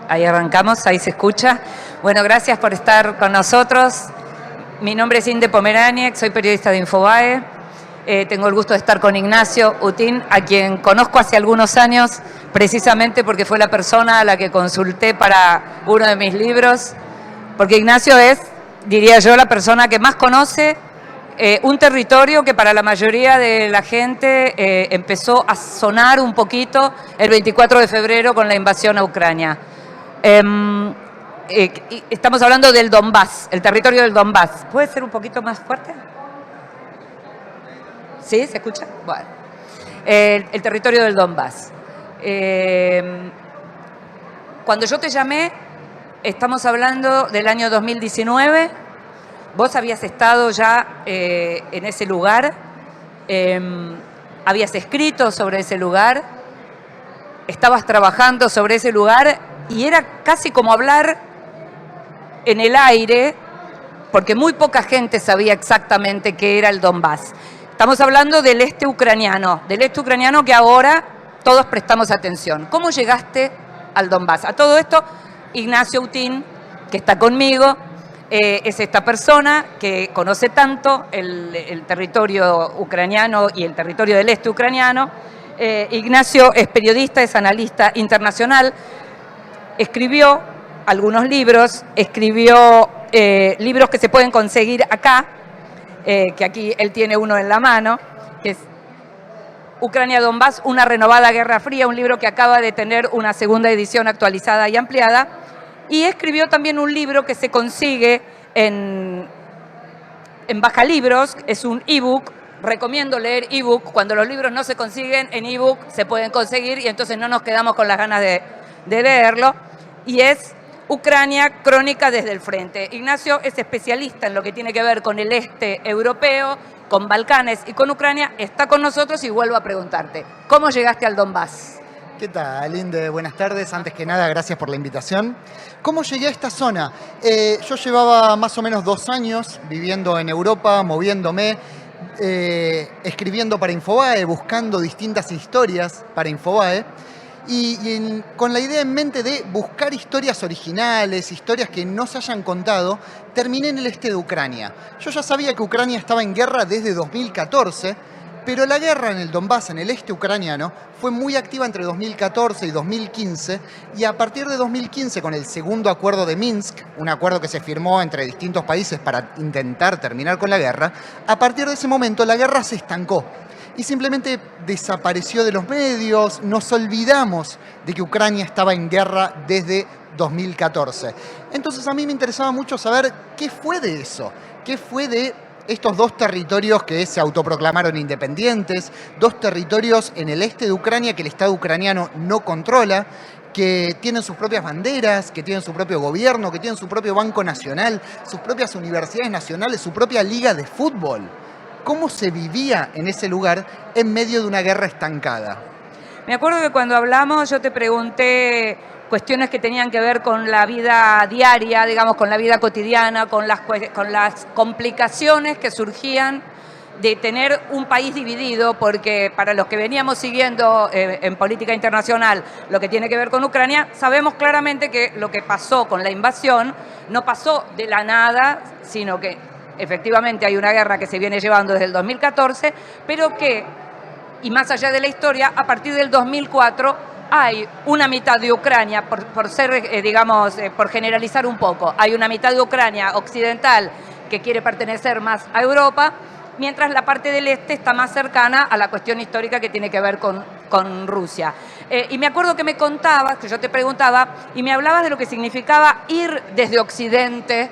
Ahí arrancamos, ahí se escucha. Bueno, gracias por estar con nosotros. Mi nombre es Inde Pomeraniec, soy periodista de Infobae. Tengo el gusto de estar con Ignacio Utín, a quien conozco hace algunos años, precisamente porque fue la persona a la que consulté para uno de mis libros. Porque Ignacio es, diría yo, la persona que más conoce un territorio que para la mayoría de la gente empezó a sonar un poquito el 24 de febrero con la invasión a Ucrania. Estamos hablando del Donbass, el territorio del Donbass. ¿Puede ser un poquito más fuerte? ¿Sí? ¿Se escucha? Bueno. El territorio del Donbass. Cuando yo te llamé, estamos hablando del año 2019. Vos habías estado ya en ese lugar, habías escrito sobre ese lugar, estabas trabajando sobre ese lugar y era casi como hablar en el aire, porque muy poca gente sabía exactamente qué era el Donbass. Estamos hablando del este ucraniano que ahora todos prestamos atención. ¿Cómo llegaste al Donbass? A todo esto, Ignacio Utín, que está conmigo, es esta persona que conoce tanto el territorio ucraniano y el territorio del este ucraniano. Ignacio es periodista, es analista internacional, escribió algunos libros, libros que se pueden conseguir acá, que aquí él tiene uno en la mano, que es Ucrania-Donbass, una renovada guerra fría, un libro que acaba de tener una segunda edición actualizada y ampliada. Y escribió también un libro que se consigue en Bajalibros, es un ebook. Recomiendo leer ebook. Cuando los libros no se consiguen en ebook, se pueden conseguir y entonces no nos quedamos con las ganas de leerlo. Y es Ucrania, crónica desde el frente. Ignacio es especialista en lo que tiene que ver con el este europeo, con Balcanes y con Ucrania. Está con nosotros y vuelvo a preguntarte, ¿cómo llegaste al Donbass? ¿Qué tal, Inde? Buenas tardes. Antes que nada, gracias por la invitación. ¿Cómo llegué a esta zona? Yo llevaba más o menos 2 años viviendo en Europa, moviéndome, escribiendo para Infobae, buscando distintas historias para Infobae con la idea en mente de buscar historias originales, historias que no se hayan contado, terminé en el este de Ucrania. Yo ya sabía que Ucrania estaba en guerra desde 2014, pero la guerra en el Donbass, en el este ucraniano, fue muy activa entre 2014 y 2015, y a partir de 2015, con el segundo acuerdo de Minsk, un acuerdo que se firmó entre distintos países para intentar terminar con la guerra, a partir de ese momento la guerra se estancó y simplemente desapareció de los medios. Nos olvidamos de que Ucrania estaba en guerra desde 2014. Entonces a mí me interesaba mucho saber qué fue de eso, qué fue de estos 2 territorios que se autoproclamaron independientes, 2 territorios en el este de Ucrania que el Estado ucraniano no controla, que tienen sus propias banderas, que tienen su propio gobierno, que tienen su propio banco nacional, sus propias universidades nacionales, su propia liga de fútbol. ¿Cómo se vivía en ese lugar en medio de una guerra estancada? Me acuerdo que cuando hablamos yo te pregunté cuestiones que tenían que ver con la vida diaria, digamos, con la vida cotidiana, con las complicaciones que surgían de tener un país dividido, porque para los que veníamos siguiendo en política internacional lo que tiene que ver con Ucrania, sabemos claramente que lo que pasó con la invasión no pasó de la nada, sino que efectivamente hay una guerra que se viene llevando desde el 2014, pero que, y más allá de la historia, a partir del 2004 hay una mitad de Ucrania, por ser, por generalizar un poco, hay una mitad de Ucrania occidental que quiere pertenecer más a Europa, mientras la parte del este está más cercana a la cuestión histórica que tiene que ver con Rusia. Y me acuerdo que me contabas, que yo te preguntaba, y me hablabas de lo que significaba ir desde Occidente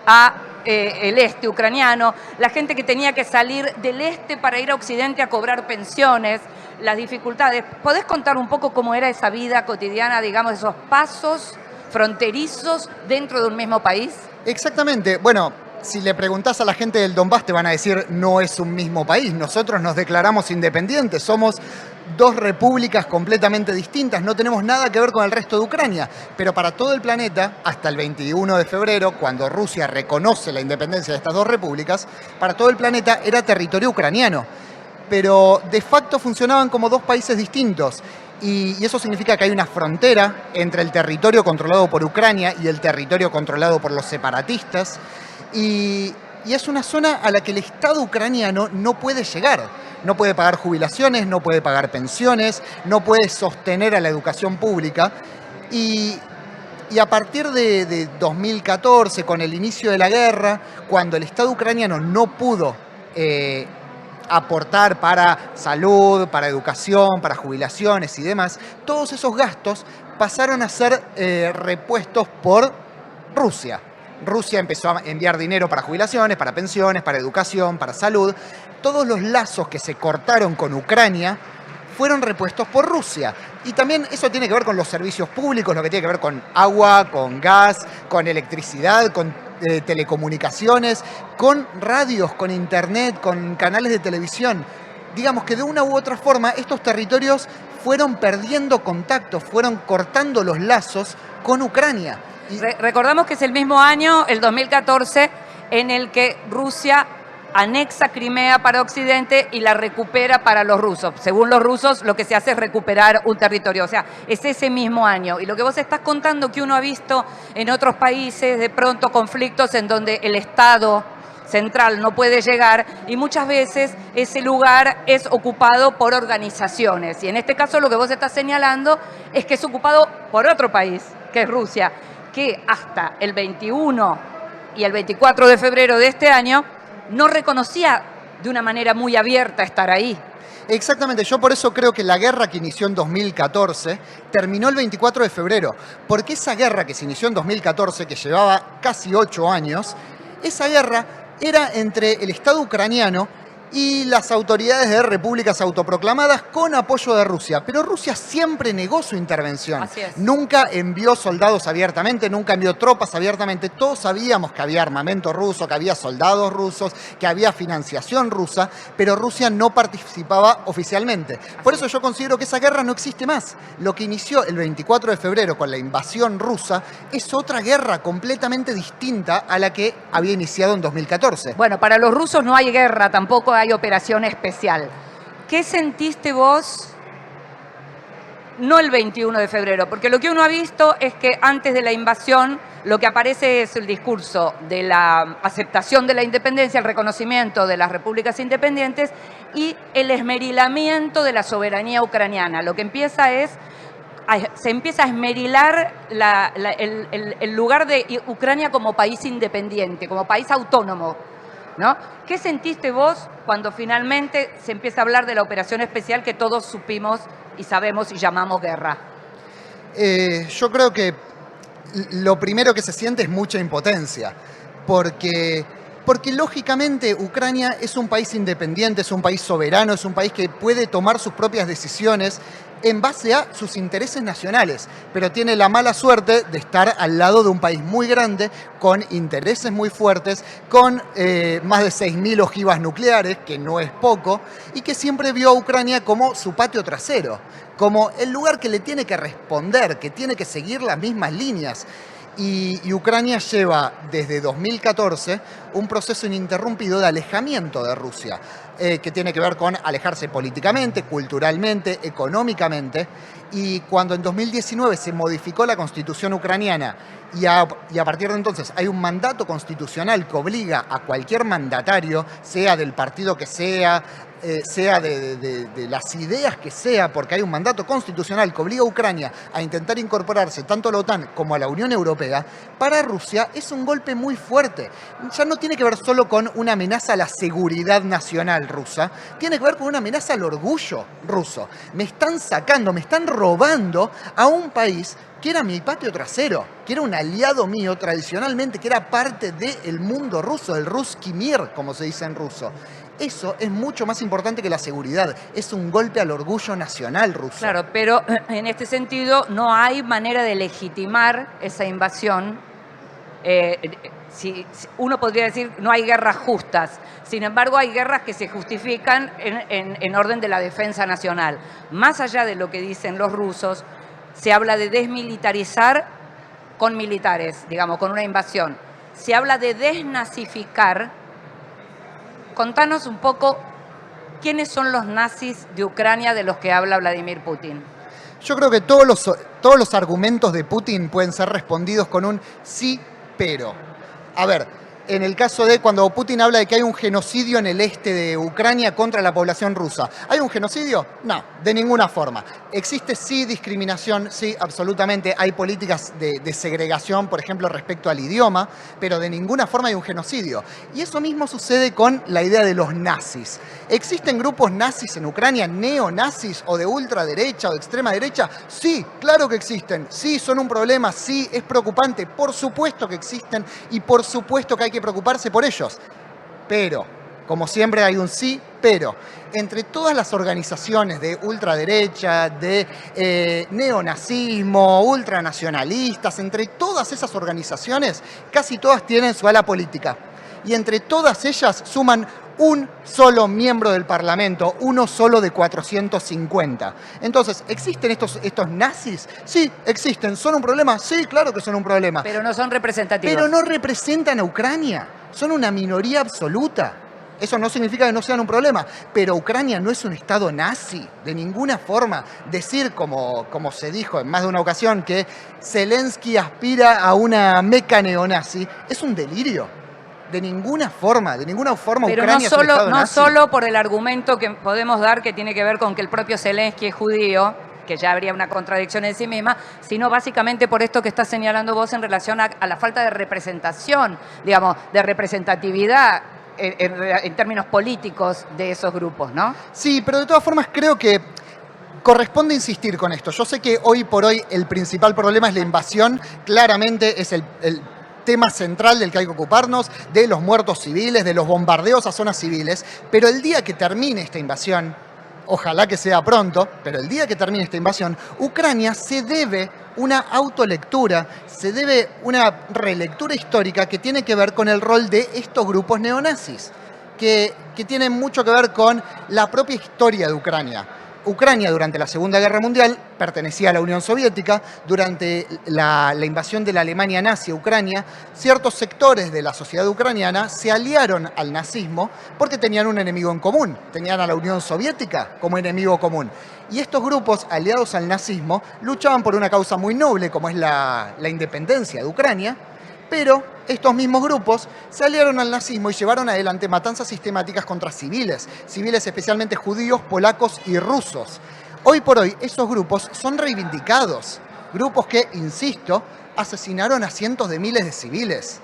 a el este ucraniano, la gente que tenía que salir del este para ir a Occidente a cobrar pensiones, las dificultades. ¿Podés contar un poco cómo era esa vida cotidiana, digamos, esos pasos fronterizos dentro de un mismo país? Exactamente. Bueno, si le preguntás a la gente del Donbass te van a decir no es un mismo país. Nosotros nos declaramos independientes, somos 2 repúblicas completamente distintas, no tenemos nada que ver con el resto de Ucrania. Pero para todo el planeta, hasta el 21 de febrero, cuando Rusia reconoce la independencia de estas 2 repúblicas, para todo el planeta era territorio ucraniano. Pero de facto funcionaban como 2 países distintos. Y eso significa que hay una frontera entre el territorio controlado por Ucrania y el territorio controlado por los separatistas. Y es una zona a la que el Estado ucraniano no puede llegar. No puede pagar jubilaciones, no puede pagar pensiones, no puede sostener a la educación pública. Y a partir de 2014, con el inicio de la guerra, cuando el Estado ucraniano no pudo aportar para salud, para educación, para jubilaciones y demás, todos esos gastos pasaron a ser repuestos por Rusia. Rusia empezó a enviar dinero para jubilaciones, para pensiones, para educación, para salud. Todos los lazos que se cortaron con Ucrania fueron repuestos por Rusia. Y también eso tiene que ver con los servicios públicos, lo que tiene que ver con agua, con gas, con electricidad, con telecomunicaciones, con radios, con internet, con canales de televisión. Digamos que de una u otra forma estos territorios fueron perdiendo contacto, fueron cortando los lazos con Ucrania. Recordamos que es el mismo año, el 2014, en el que Rusia anexa Crimea para Occidente y la recupera para los rusos. Según los rusos, lo que se hace es recuperar un territorio. O sea, es ese mismo año. Y lo que vos estás contando, que uno ha visto en otros países, de pronto conflictos en donde el Estado central no puede llegar y muchas veces ese lugar es ocupado por organizaciones. Y en este caso lo que vos estás señalando es que es ocupado por otro país, que es Rusia, que hasta el 21 y el 24 de febrero de este año no reconocía de una manera muy abierta estar ahí. Exactamente, yo por eso creo que la guerra que inició en 2014 terminó el 24 de febrero, porque esa guerra que se inició en 2014, que llevaba casi 8 años, esa guerra era entre el Estado ucraniano y las autoridades de repúblicas autoproclamadas con apoyo de Rusia. Pero Rusia siempre negó su intervención. Así es. Nunca envió soldados abiertamente, nunca envió tropas abiertamente. Todos sabíamos que había armamento ruso, que había soldados rusos, que había financiación rusa, pero Rusia no participaba oficialmente. Por eso yo considero que esa guerra no existe más. Lo que inició el 24 de febrero con la invasión rusa es otra guerra completamente distinta a la que había iniciado en 2014. Bueno, para los rusos no hay guerra, tampoco hay operación especial. ¿Qué sentiste vos? No el 21 de febrero, porque lo que uno ha visto es que antes de la invasión lo que aparece es el discurso de la aceptación de la independencia, el reconocimiento de las repúblicas independientes y el esmerilamiento de la soberanía ucraniana. Lo que empieza es, se empieza a esmerilar el lugar de Ucrania como país independiente, como país autónomo, ¿no? ¿Qué sentiste vos cuando finalmente se empieza a hablar de la operación especial que todos supimos y sabemos y llamamos guerra? Yo creo que lo primero que se siente es mucha impotencia, porque lógicamente Ucrania es un país independiente, es un país soberano, es un país que puede tomar sus propias decisiones en base a sus intereses nacionales, pero tiene la mala suerte de estar al lado de un país muy grande, con intereses muy fuertes, con más de 6.000 ojivas nucleares, que no es poco, y que siempre vio a Ucrania como su patio trasero, como el lugar que le tiene que responder, que tiene que seguir las mismas líneas. Y Ucrania lleva desde 2014 un proceso ininterrumpido de alejamiento de Rusia, que tiene que ver con alejarse políticamente, culturalmente, económicamente. Y cuando en 2019 se modificó la constitución ucraniana y a partir de entonces hay un mandato constitucional que obliga a cualquier mandatario, sea del partido que sea de las ideas que sea, porque hay un mandato constitucional que obliga a Ucrania a intentar incorporarse tanto a la OTAN como a la Unión Europea, para Rusia es un golpe muy fuerte. Ya no tiene que ver solo con una amenaza a la seguridad nacional rusa, tiene que ver con una amenaza al orgullo ruso. Me están sacando, me están robando a un país que era mi patio trasero, que era un aliado mío tradicionalmente, que era parte del mundo ruso, el Ruski Mir, como se dice en ruso. Eso es mucho más importante que la seguridad. Es un golpe al orgullo nacional ruso. Claro, pero en este sentido no hay manera de legitimar esa invasión. Uno podría decir no hay guerras justas. Sin embargo, hay guerras que se justifican en orden de la defensa nacional. Más allá de lo que dicen los rusos, se habla de desmilitarizar con militares, digamos, con una invasión. Se habla de desnazificar. Contanos un poco quiénes son los nazis de Ucrania de los que habla Vladimir Putin. Yo creo que todos los argumentos de Putin pueden ser respondidos con un sí, pero. A ver, en el caso de cuando Putin habla de que hay un genocidio en el este de Ucrania contra la población rusa. ¿Hay un genocidio? No, de ninguna forma. ¿Existe sí discriminación? Sí, absolutamente. Hay políticas de segregación, por ejemplo, respecto al idioma, pero de ninguna forma hay un genocidio. Y eso mismo sucede con la idea de los nazis. ¿Existen grupos nazis en Ucrania, neonazis o de ultraderecha o de extrema derecha? Sí, claro que existen. Sí, son un problema. Sí, es preocupante. Por supuesto que existen y por supuesto que hay que preocuparse por ellos. Pero, como siempre hay un sí, pero. Entre todas las organizaciones de ultraderecha, de neonazismo, ultranacionalistas, entre todas esas organizaciones, casi todas tienen su ala política. Y entre todas ellas suman un solo miembro del Parlamento, uno solo de 450. Entonces, ¿existen estos nazis? Sí, existen. ¿Son un problema? Sí, claro que son un problema. Pero no son representativos. Pero no representan a Ucrania. Son una minoría absoluta. Eso no significa que no sean un problema, pero Ucrania no es un estado nazi, de ninguna forma. Decir, como se dijo en más de una ocasión, que Zelensky aspira a una meca neonazi, es un delirio. De ninguna forma Pero Ucrania es un estado nazi. No solo por el argumento que podemos dar que tiene que ver con que el propio Zelensky es judío, que ya habría una contradicción en sí misma, sino básicamente por esto que estás señalando vos en relación a la falta de representación, digamos, de representatividad en términos políticos de esos grupos, ¿no? Sí, pero de todas formas creo que corresponde insistir con esto. Yo sé que hoy por hoy el principal problema es la invasión, claramente es el tema central del que hay que ocuparnos, de los muertos civiles, de los bombardeos a zonas civiles, pero el día que termine esta invasión, ojalá que sea pronto, pero el día que termine esta invasión, Ucrania se debe una autolectura, se debe una relectura histórica que tiene que ver con el rol de estos grupos neonazis, que tienen mucho que ver con la propia historia de Ucrania. Ucrania durante la Segunda Guerra Mundial pertenecía a la Unión Soviética. Durante la invasión de la Alemania nazi a Ucrania, ciertos sectores de la sociedad ucraniana se aliaron al nazismo porque tenían un enemigo en común. Tenían a la Unión Soviética como enemigo común. Y estos grupos aliados al nazismo luchaban por una causa muy noble como es la independencia de Ucrania, pero estos mismos grupos se aliaron al nazismo y llevaron adelante matanzas sistemáticas contra civiles especialmente judíos, polacos y rusos. Hoy por hoy esos grupos son reivindicados, grupos que, insisto, asesinaron a cientos de miles de civiles.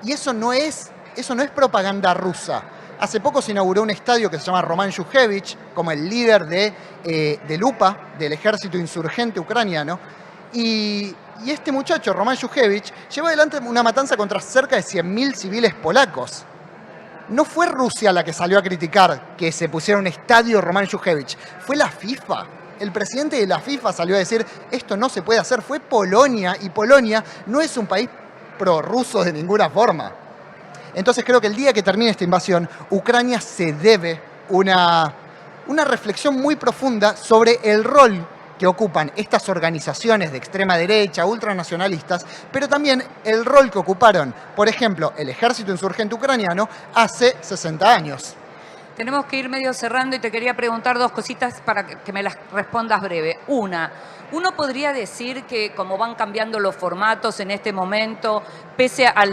Y eso no es propaganda rusa. Hace poco se inauguró un estadio que se llama Roman Shukhevich, como el líder del UPA, del ejército insurgente ucraniano, y este muchacho, Roman Shukhevich, llevó adelante una matanza contra cerca de 100.000 civiles polacos. No fue Rusia la que salió a criticar que se pusiera un estadio Roman Shukhevich, fue la FIFA. El presidente de la FIFA salió a decir, esto no se puede hacer. Fue Polonia, y Polonia no es un país prorruso de ninguna forma. Entonces creo que el día que termine esta invasión, Ucrania se debe una reflexión muy profunda sobre el rol que ocupan estas organizaciones de extrema derecha, ultranacionalistas, pero también el rol que ocuparon, por ejemplo, el ejército insurgente ucraniano hace 60 años. Tenemos que ir medio cerrando y te quería preguntar dos cositas para que me las respondas breve. Uno podría decir que como van cambiando los formatos en este momento, pese a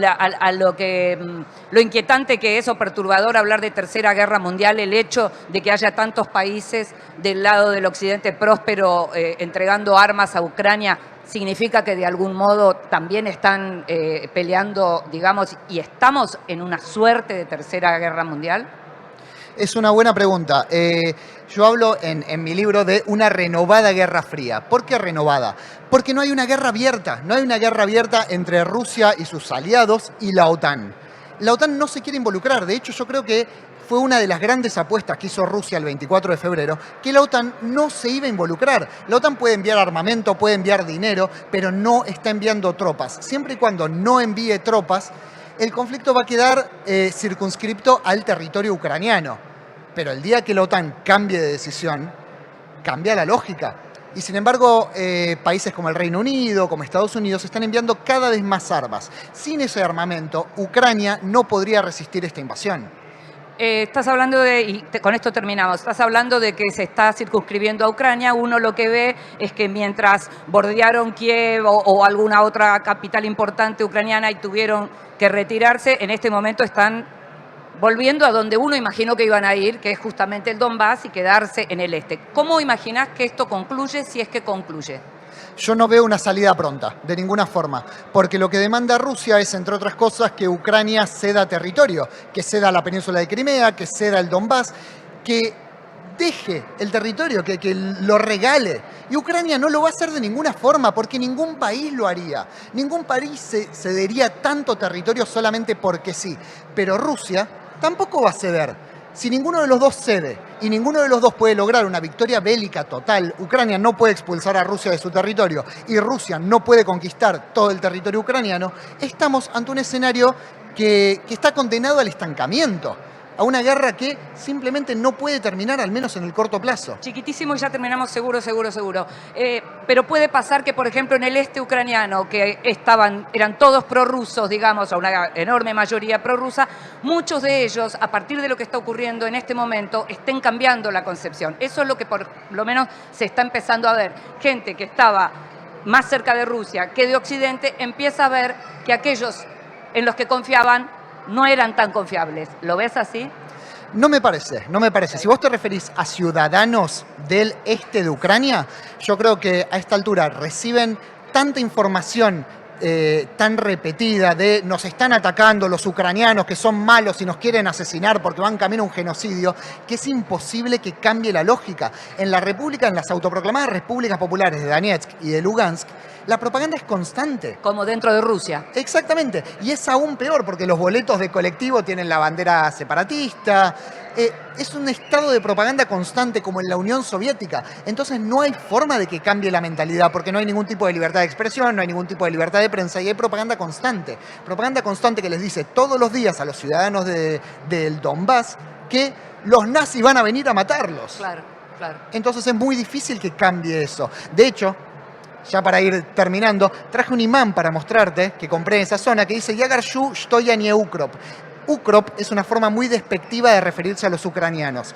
lo inquietante que es o perturbador hablar de Tercera Guerra Mundial, el hecho de que haya tantos países del lado del occidente próspero entregando armas a Ucrania, significa que de algún modo también están peleando, digamos, y estamos en una suerte de Tercera Guerra Mundial. Es una buena pregunta. Yo hablo en mi libro de una renovada Guerra Fría. ¿Por qué renovada? Porque no hay una guerra abierta. No hay una guerra abierta entre Rusia y sus aliados y la OTAN. La OTAN no se quiere involucrar. De hecho, yo creo que fue una de las grandes apuestas que hizo Rusia el 24 de febrero, que la OTAN no se iba a involucrar. La OTAN puede enviar armamento, puede enviar dinero, pero no está enviando tropas. Siempre y cuando no envíe tropas, el conflicto va a quedar circunscripto al territorio ucraniano. Pero el día que la OTAN cambie de decisión, cambia la lógica. Y sin embargo, países como el Reino Unido, como Estados Unidos, están enviando cada vez más armas. Sin ese armamento, Ucrania no podría resistir esta invasión. Estás hablando de, con esto terminamos, estás hablando de que se está circunscribiendo a Ucrania. Uno lo que ve es que mientras bordearon Kiev o alguna otra capital importante ucraniana y tuvieron que retirarse, en este momento están volviendo a donde uno imaginó que iban a ir, que es justamente el Donbass, y quedarse en el este. ¿Cómo imaginás que esto concluye, si es que concluye? Yo no veo una salida pronta, de ninguna forma, porque lo que demanda Rusia es, entre otras cosas, que Ucrania ceda territorio, que ceda la península de Crimea, que ceda el Donbass, que deje el territorio, que lo regale. Y Ucrania no lo va a hacer de ninguna forma, porque ningún país lo haría. Ningún país cedería tanto territorio solamente porque sí. Pero Rusia tampoco va a ceder. Si ninguno de los dos cede y ninguno de los dos puede lograr una victoria bélica total, Ucrania no puede expulsar a Rusia de su territorio y Rusia no puede conquistar todo el territorio ucraniano, estamos ante un escenario que está condenado al estancamiento, a una guerra que simplemente no puede terminar, al menos en el corto plazo. Chiquitísimo y ya terminamos seguro. Pero puede pasar que, por ejemplo, en el este ucraniano, que eran todos prorrusos, digamos, o una enorme mayoría prorrusa, muchos de ellos, a partir de lo que está ocurriendo en este momento, estén cambiando la concepción. Eso es lo que por lo menos se está empezando a ver. Gente que estaba más cerca de Rusia que de Occidente empieza a ver que aquellos en los que confiaban no eran tan confiables. ¿Lo ves así? No me parece. Si vos te referís a ciudadanos del este de Ucrania, yo creo que a esta altura reciben tanta información tan repetida de nos están atacando los ucranianos que son malos y nos quieren asesinar porque van camino a un genocidio, que es imposible que cambie la lógica. En las autoproclamadas repúblicas populares de Donetsk y de Lugansk, la propaganda es constante. Como dentro de Rusia. Exactamente. Y es aún peor porque los boletos de colectivo tienen la bandera separatista. Es un estado de propaganda constante como en la Unión Soviética. Entonces no hay forma de que cambie la mentalidad porque no hay ningún tipo de libertad de expresión, no hay ningún tipo de libertad de prensa y hay propaganda constante. Propaganda constante que les dice todos los días a los ciudadanos del Donbass que los nazis van a venir a matarlos. Claro. Entonces es muy difícil que cambie eso. De hecho, ya para ir terminando, traje un imán para mostrarte que compré en esa zona que dice Yagarshu Shtoyanie Ukrop. Ukrop es una forma muy despectiva de referirse a los ucranianos.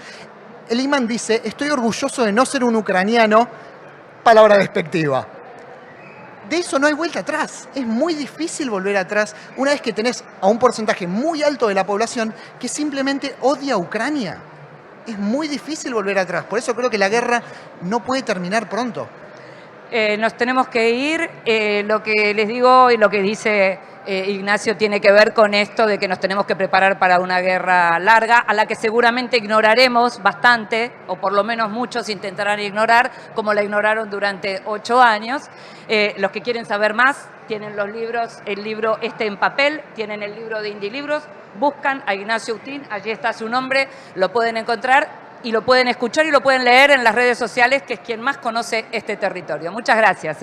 El imán dice, estoy orgulloso de no ser un ucraniano, palabra despectiva. De eso no hay vuelta atrás. Es muy difícil volver atrás una vez que tenés a un porcentaje muy alto de la población que simplemente odia a Ucrania. Es muy difícil volver atrás. Por eso creo que la guerra no puede terminar pronto. Nos tenemos que ir. Lo que les digo y lo que dice Ignacio tiene que ver con esto de que nos tenemos que preparar para una guerra larga, a la que seguramente ignoraremos bastante, o por lo menos muchos intentarán ignorar, como la ignoraron durante 8 años. Los que quieren saber más tienen los libros, el libro en papel, tienen el libro de Indie Libros, buscan a Ignacio Utín, allí está su nombre, lo pueden encontrar y lo pueden escuchar y lo pueden leer en las redes sociales, que es quien más conoce este territorio. Muchas gracias.